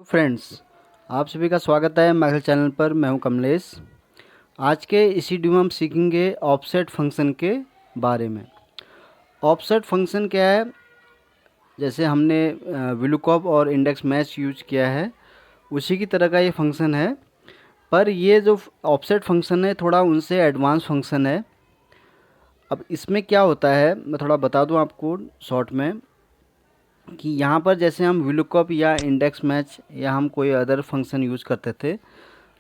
Friends, आप सभी का स्वागत है मैथल चैनल पर। मैं हूं कमलेश। आज के इस वीडियो में हम सीखेंगे ऑफसेट फंक्शन के बारे में। ऑफसेट फंक्शन क्या है? जैसे हमने VLOOKUP और इंडेक्स मैच यूज किया है, उसी की तरह का ये फंक्शन है। पर ये जो ऑफसेट फंक्शन है थोड़ा उनसे एडवांस फंक्शन है। अब इसमें क्या होता है मैं थोड़ा बता दूं आपको शॉर्ट में कि यहाँ पर जैसे हम VLOOKUP या इंडेक्स मैच या हम कोई अदर फंक्शन यूज़ करते थे,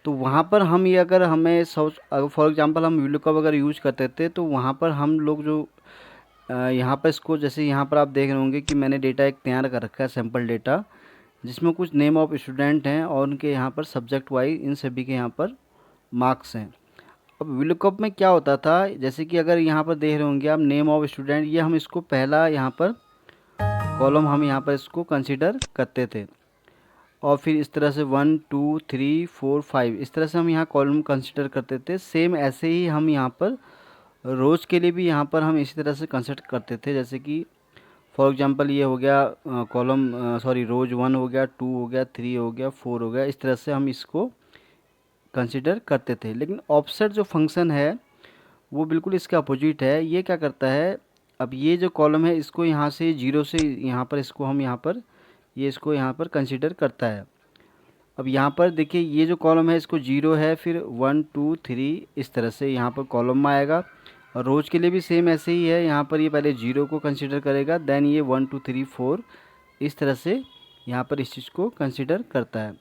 तो वहाँ पर हम ये अगर हमें फॉर एग्जांपल हम VLOOKUP अगर यूज करते थे तो वहाँ पर हम लोग जो यहाँ पर इसको जैसे यहाँ पर आप देख रहे होंगे कि मैंने डेटा एक तैयार कर रखा है, सैम्पल डेटा, जिसमें कुछ नेम ऑफ स्टूडेंट हैं और उनके यहाँ पर सब्जेक्ट वाइज इन सभी के यहाँ पर मार्क्स हैं। अब VLOOKUP में क्या होता था, जैसे कि अगर यहाँ पर देख रहे होंगे आप नेम ऑफ स्टूडेंट, ये हम इसको पहला यहाँ पर कॉलम हम यहाँ पर इसको कंसिडर करते थे और फिर इस तरह से 1 2 3 4 5 इस तरह से हम यहाँ कॉलम कंसिडर करते थे। सेम ऐसे ही हम यहाँ पर रोज़ के लिए भी यहाँ पर हम इसी तरह से कंसिडर करते थे। जैसे कि फॉर एग्जांपल ये हो गया कॉलम रोज 1 हो गया, 2 हो गया, 3 हो गया, 4 हो गया, इस तरह से हम इसको कंसिडर करते थे। लेकिन ऑफसेट जो फंक्शन है वो बिल्कुल इसके अपोजिट है। ये क्या करता है, अब ये जो कॉलम है इसको यहाँ से जीरो से यहाँ पर इसको हम यहाँ पर ये इसको यहाँ पर कंसिडर करता है। अब यहाँ पर देखिए ये जो कॉलम है इसको जीरो है, फिर 1 2 3 इस तरह से यहाँ पर कॉलम में आएगा। और रोज़ के लिए भी सेम ऐसे ही है, यहाँ पर ये पहले जीरो को कंसिडर करेगा, देन ये 1 2 3 4 इस तरह से यहाँ पर इस चीज़ को कंसिडर करता है।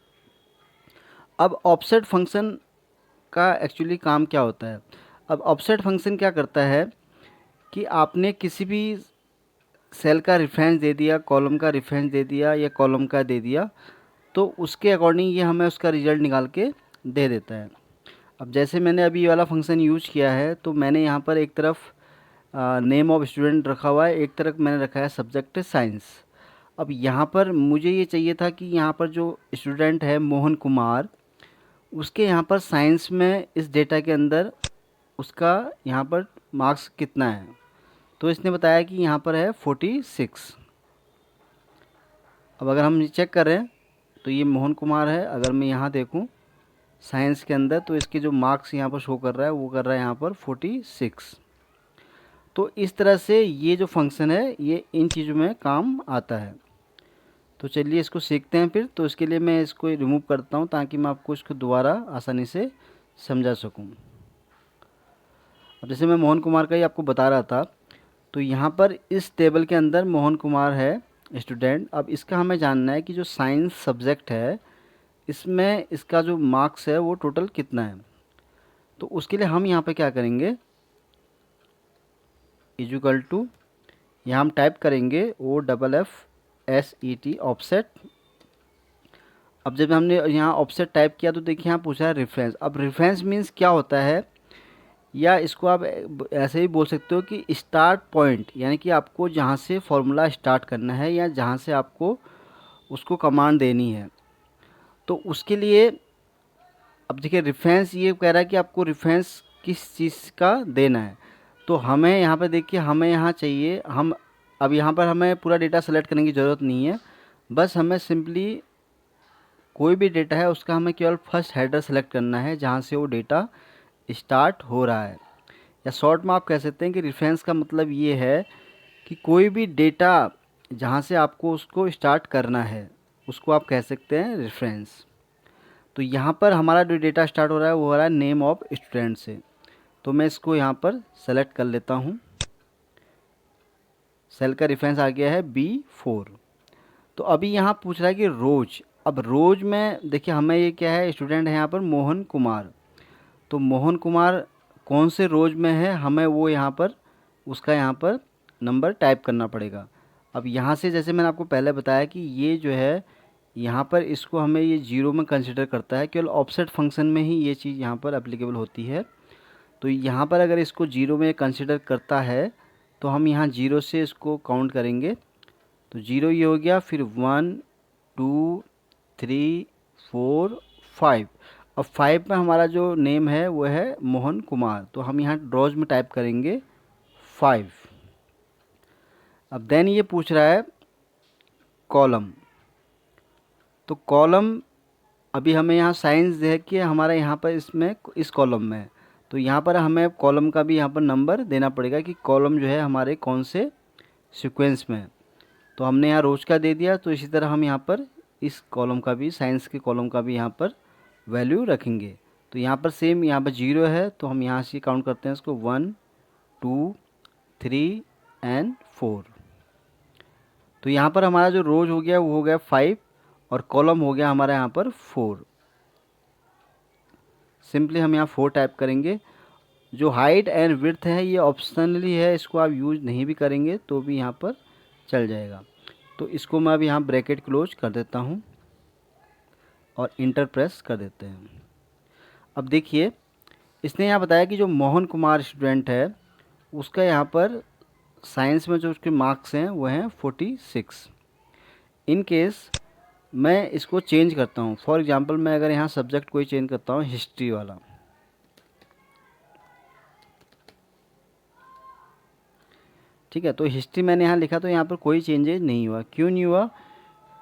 अब ऑफसेट फंक्शन का एक्चुअली काम क्या होता है? अब ऑफसेट फंक्शन क्या करता है कि आपने किसी भी सेल का रेफरेंस दे दिया, कॉलम का रेफरेंस दे दिया या कॉलम का दे दिया, तो उसके अकॉर्डिंग ये हमें उसका रिज़ल्ट निकाल के दे देता है। अब जैसे मैंने अभी ये वाला फंक्शन यूज किया है, तो मैंने यहाँ पर एक तरफ नेम ऑफ स्टूडेंट रखा हुआ है, एक तरफ मैंने रखा है सब्जेक्ट साइंस। अब यहाँ पर मुझे ये चाहिए था कि यहाँ पर जो स्टूडेंट है मोहन कुमार, उसके यहाँ पर साइंस में इस डेटा के अंदर उसका यहाँ पर मार्क्स कितना है। तो इसने बताया कि यहाँ पर है 46। अब अगर हम चेक करें तो ये मोहन कुमार है। अगर मैं यहाँ देखूँ साइंस के अंदर तो इसके जो मार्क्स यहाँ पर शो कर रहा है वो कर रहा है यहाँ पर 46। तो इस तरह से ये जो फंक्शन है ये इन चीज़ों में काम आता है। तो चलिए इसको सीखते हैं फिर। तो इसके लिए मैं इसको रिमूव करता हूँ ताकि मैं आपको इसको दोबारा आसानी से समझा सकूँ। अब जैसे मैं मोहन कुमार का ही आपको बता रहा था, तो यहाँ पर इस टेबल के अंदर मोहन कुमार है स्टूडेंट। अब इसका हमें जानना है कि जो साइंस सब्जेक्ट है इसमें इसका जो मार्क्स है वो टोटल कितना है। तो उसके लिए हम यहाँ पे क्या करेंगे, इक्वल टू यहाँ हम टाइप करेंगे OFFSET ऑफसेट। अब जब हमने यहाँ ऑफसेट टाइप किया तो देखिए यहाँ पूछा है रेफरेंस। अब रेफरेंस मीन्स क्या होता है, या इसको आप ऐसे ही बोल सकते हो कि स्टार्ट पॉइंट, यानी कि आपको जहाँ से फॉर्मूला स्टार्ट करना है या जहाँ से आपको उसको कमांड देनी है। तो उसके लिए अब देखिए रेफरेंस ये कह रहा है कि आपको रेफरेंस किस चीज़ का देना है। तो हमें यहाँ पर देखिए हमें यहाँ चाहिए, हम अब यहाँ पर हमें पूरा डेटा सेलेक्ट करने की ज़रूरत नहीं है, बस हमें सिंपली कोई भी डेटा है उसका हमें केवल फर्स्ट हेडर सेलेक्ट करना है जहाँ से वो डेटा स्टार्ट हो रहा है। या शॉर्ट में आप कह सकते हैं कि रेफरेंस का मतलब ये है कि कोई भी डेटा जहाँ से आपको उसको स्टार्ट करना है उसको आप कह सकते हैं रेफरेंस। तो यहाँ पर हमारा जो डेटा स्टार्ट हो रहा है वो हो रहा है नेम ऑफ स्टूडेंट से। तो मैं इसको यहाँ पर सेलेक्ट कर लेता हूँ। सेल का रेफरेंस आ गया है B4। तो अभी यहाँ पूछ रहा है कि रोज। अब रोज में देखिए हमें ये क्या है, स्टूडेंट है यहाँ पर मोहन कुमार। तो मोहन कुमार कौन से रोज में है, हमें वो यहाँ पर उसका यहाँ पर नंबर टाइप करना पड़ेगा। अब यहाँ से जैसे मैंने आपको पहले बताया कि ये जो है यहाँ पर इसको हमें ये जीरो में कंसिडर करता है, केवल ऑफसेट फंक्शन में ही ये चीज़ यहाँ पर एप्लीकेबल होती है। तो यहाँ पर अगर इसको जीरो में कंसिडर करता है तो हम यहाँ जीरो से इसको काउंट करेंगे। तो जीरो ये हो गया, फिर 1 2 3 4 5। अब 5 में हमारा जो नेम है वो है मोहन कुमार। तो हम यहाँ ड्रॉज में टाइप करेंगे 5। अब देन ये पूछ रहा है कॉलम। तो कॉलम अभी हमें यहाँ साइंस है कि हमारा यहाँ पर इसमें इस कॉलम में है, तो यहाँ पर हमें कॉलम का भी यहाँ पर नंबर देना पड़ेगा कि कॉलम जो है हमारे कौन से सीक्वेंस में है। तो हमने यहाँ रोज का दे दिया, तो इसी तरह हम यहाँ पर इस कॉलम का भी, साइंस के कॉलम का भी यहाँ पर वैल्यू रखेंगे। तो यहाँ पर सेम, यहाँ पर 0 है तो हम यहाँ से काउंट करते हैं इसको 1 2 3 एंड 4। तो यहाँ पर हमारा जो रोज हो गया वो हो गया 5 और कॉलम हो गया हमारा यहाँ पर 4। सिंपली हम यहाँ 4 टाइप करेंगे। जो हाइट एंड विड्थ है ये ऑप्शनली है, इसको आप यूज नहीं भी करेंगे तो भी यहाँ पर चल जाएगा। तो इसको मैं अब यहाँ ब्रैकेट क्लोज कर देता हूँ और इंटर प्रेस कर देते हैं। अब देखिए, इसने यहाँ बताया कि जो मोहन कुमार स्टूडेंट है उसका यहाँ पर साइंस में जो उसके मार्क्स हैं वो हैं 46। इन केस मैं इसको चेंज करता हूँ, फॉर एग्जांपल मैं अगर यहाँ सब्जेक्ट कोई चेंज करता हूँ, हिस्ट्री वाला, ठीक है, तो हिस्ट्री मैंने यहाँ लिखा तो यहाँ पर कोई चेंजेज नहीं हुआ। क्यों नहीं हुआ?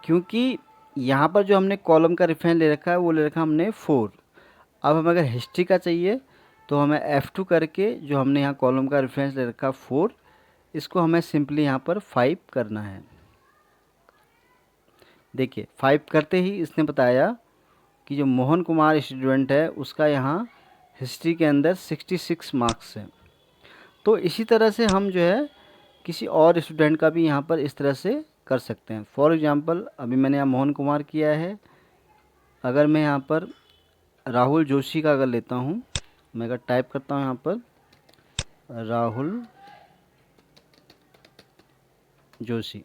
क्योंकि यहाँ पर जो हमने कॉलम का रेफरेंस ले रखा है वो ले रखा हमने 4। अब हमें अगर हिस्ट्री का चाहिए तो हमें F2 करके जो हमने यहाँ कॉलम का रेफरेंस ले रखा 4, इसको हमें सिंपली यहाँ पर 5 करना है। देखिए 5 करते ही इसने बताया कि जो मोहन कुमार स्टूडेंट है उसका यहाँ हिस्ट्री के अंदर 66 मार्क्स हैं। तो इसी तरह से हम जो है किसी और स्टूडेंट का भी यहाँ पर इस तरह से कर सकते हैं। फॉर एग्जांपल अभी मैंने यहाँ मोहन कुमार किया है, अगर मैं यहाँ पर राहुल जोशी का अगर लेता हूँ, मैं अगर टाइप करता हूँ यहाँ पर राहुल जोशी,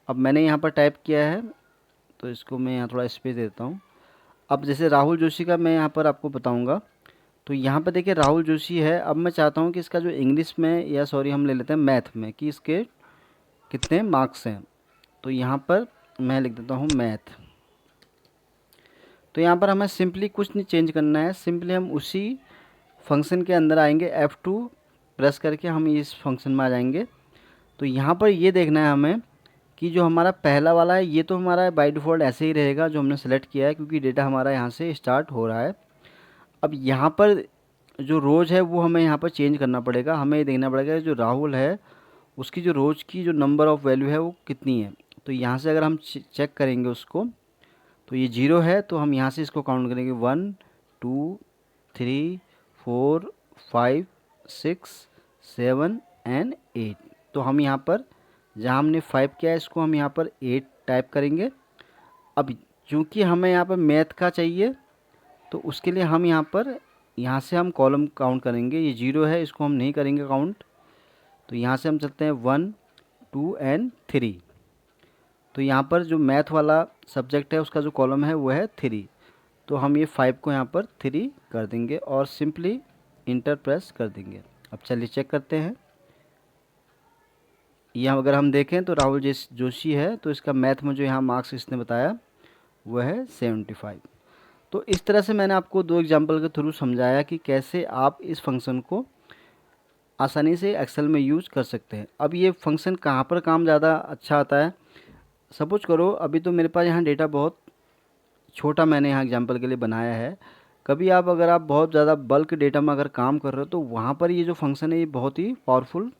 अब मैंने यहाँ पर टाइप किया है तो इसको मैं यहाँ थोड़ा स्पेस देता हूँ। अब जैसे राहुल जोशी का मैं यहाँ पर आपको बताऊँगा, तो यहाँ पर देखिए राहुल जोशी है। अब मैं चाहता हूँ कि इसका जो इंग्लिश में, या सॉरी हम ले लेते हैं मैथ में, कि इसके कितने मार्क्स हैं। तो यहाँ पर मैं लिख देता हूँ मैथ। तो यहाँ पर हमें सिंपली कुछ नहीं चेंज करना है, सिंपली हम उसी फंक्शन के अंदर आएंगे, F2 प्रेस करके हम इस फंक्शन में आ जाएंगे। तो यहाँ पर ये देखना है हमें कि जो हमारा पहला वाला है ये तो हमारा बाय डिफ़ॉल्ट ऐसे ही रहेगा जो हमने सेलेक्ट किया है, क्योंकि डेटा हमारा यहाँ से स्टार्ट हो रहा है। अब यहाँ पर जो रोज़ है वो हमें यहाँ पर चेंज करना पड़ेगा। हमें ये देखना पड़ेगा जो राहुल है उसकी जो रोज़ की जो नंबर ऑफ़ वैल्यू है वो कितनी है। तो यहाँ से अगर हम चेक करेंगे उसको, तो ये 0 है, तो हम यहाँ से इसको काउंट करेंगे 1 2 3 4 5 6 7 एंड 8। तो हम यहाँ पर जहाँ हमने 5 किया है इसको हम यहाँ पर 8 टाइप करेंगे। अब चूँकि हमें यहाँ पर मैथ का चाहिए तो उसके लिए हम यहाँ से हम कॉलम काउंट करेंगे। ये 0 है, इसको हम नहीं करेंगे काउंट। तो यहाँ से हम चलते हैं 1 2 एंड 3। तो यहाँ पर जो मैथ वाला सब्जेक्ट है उसका जो कॉलम है वो है 3। तो हम ये 5 को यहाँ पर 3 कर देंगे और सिंपली इंटर प्रेस कर देंगे। अब चलिए चेक करते हैं। यहाँ अगर हम देखें तो राहुल जोशी है, तो इसका मैथ में जो यहाँ मार्क्स इसने बताया वो है 75। तो इस तरह से मैंने आपको 2 एग्जांपल के थ्रू समझाया कि कैसे आप इस फंक्शन को आसानी से एक्सेल में यूज कर सकते हैं। अब ये फंक्शन कहाँ पर काम ज़्यादा अच्छा आता है, सपोज करो अभी तो मेरे पास यहाँ डेटा बहुत छोटा मैंने यहाँ एग्जांपल के लिए बनाया है। कभी आप अगर आप बहुत ज़्यादा बल्क डेटा में अगर काम कर रहे हो तो वहाँ पर ये जो फंक्शन है ये बहुत ही पावरफुल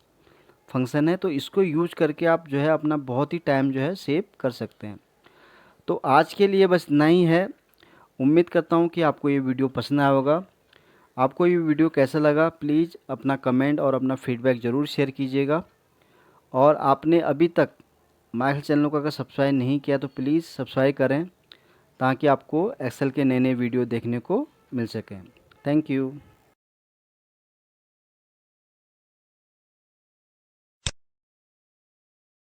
फंक्शन है। तो इसको यूज करके आप जो है अपना बहुत ही टाइम जो है सेव कर सकते हैं। तो आज के लिए बस इतना ही है। उम्मीद करता हूँ कि आपको ये वीडियो पसंद आया होगा। आपको ये वीडियो कैसा लगा प्लीज़ अपना कमेंट और अपना फीडबैक ज़रूर शेयर कीजिएगा। और आपने अभी तक माइकल चैनल को अगर सब्सक्राइब नहीं किया तो प्लीज़ सब्सक्राइब करें ताकि आपको एक्सेल के नए नए वीडियो देखने को मिल सकें। Thank you.